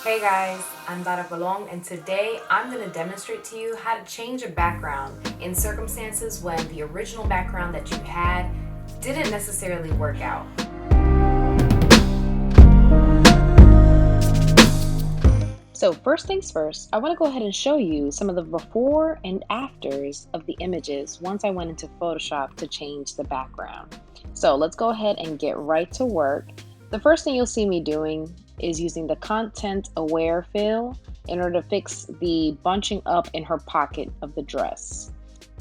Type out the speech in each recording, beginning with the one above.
Hey guys, I'm Dara Balong, and today I'm going to demonstrate to you how to change a background in circumstances when the original background that you had didn't necessarily work out. So first things first, I want to go ahead and show you some of the before and afters of the images once I went into Photoshop to change the background. So let's go ahead and get right to work. The first thing you'll see me doing is using the content aware fill in order to fix the bunching up in her pocket of the dress.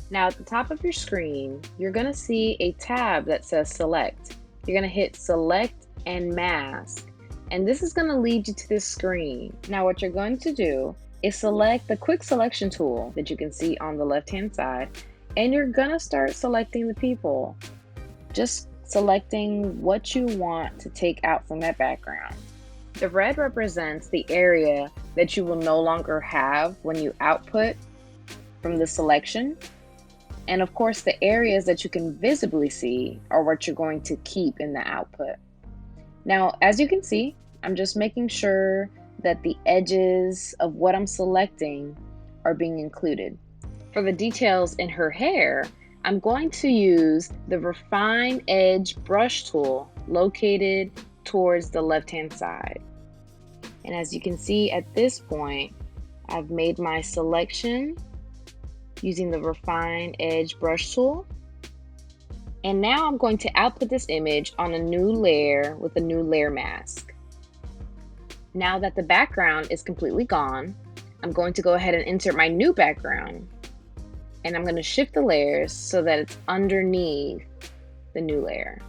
Now at the top of your screen, you're going to see a tab that says select. You're going to hit select and mask. And this is going to lead you to this screen. Now what you're going to do is select the quick selection tool that you can see on the left hand side, and you're going to start selecting the people. Just selecting what you want to take out from that background. The red represents the area that you will no longer have when you output from the selection. And of course, the areas that you can visibly see are what you're going to keep in the output. Now, as you can see, I'm just making sure that the edges of what I'm selecting are being included. For the details in her hair, I'm going to use the Refine Edge brush tool located towards the left-hand side. And as you can see at this point, I've made my selection using the Refine Edge brush tool. And now I'm going to output this image on a new layer with a new layer mask. Now that the background is completely gone, I'm going to go ahead and insert my new background. And I'm going to shift the layers so that it's underneath the new layer.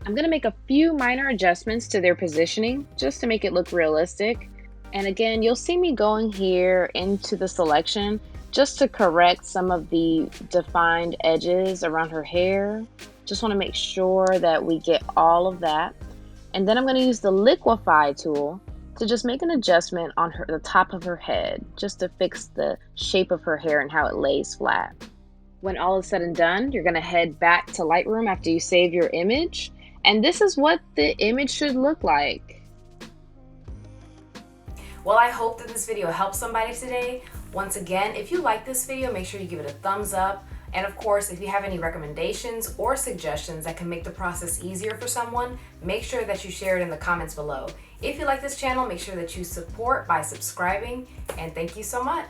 I'm going to make a few minor adjustments to their positioning just to make it look realistic. And again, you'll see me going here into the selection just to correct some of the defined edges around her hair. Just want to make sure that we get all of that. And then I'm going to use the liquify tool to just make an adjustment on the top of her head, just to fix the shape of her hair and how it lays flat. When all is said and done, you're going to head back to Lightroom after you save your image. And this is what the image should look like. Well, I hope that this video helped somebody today. Once again, if you like this video, make sure you give it a thumbs up. And of course, if you have any recommendations or suggestions that can make the process easier for someone, make sure that you share it in the comments below. If you like this channel, make sure that you support by subscribing, and thank you so much.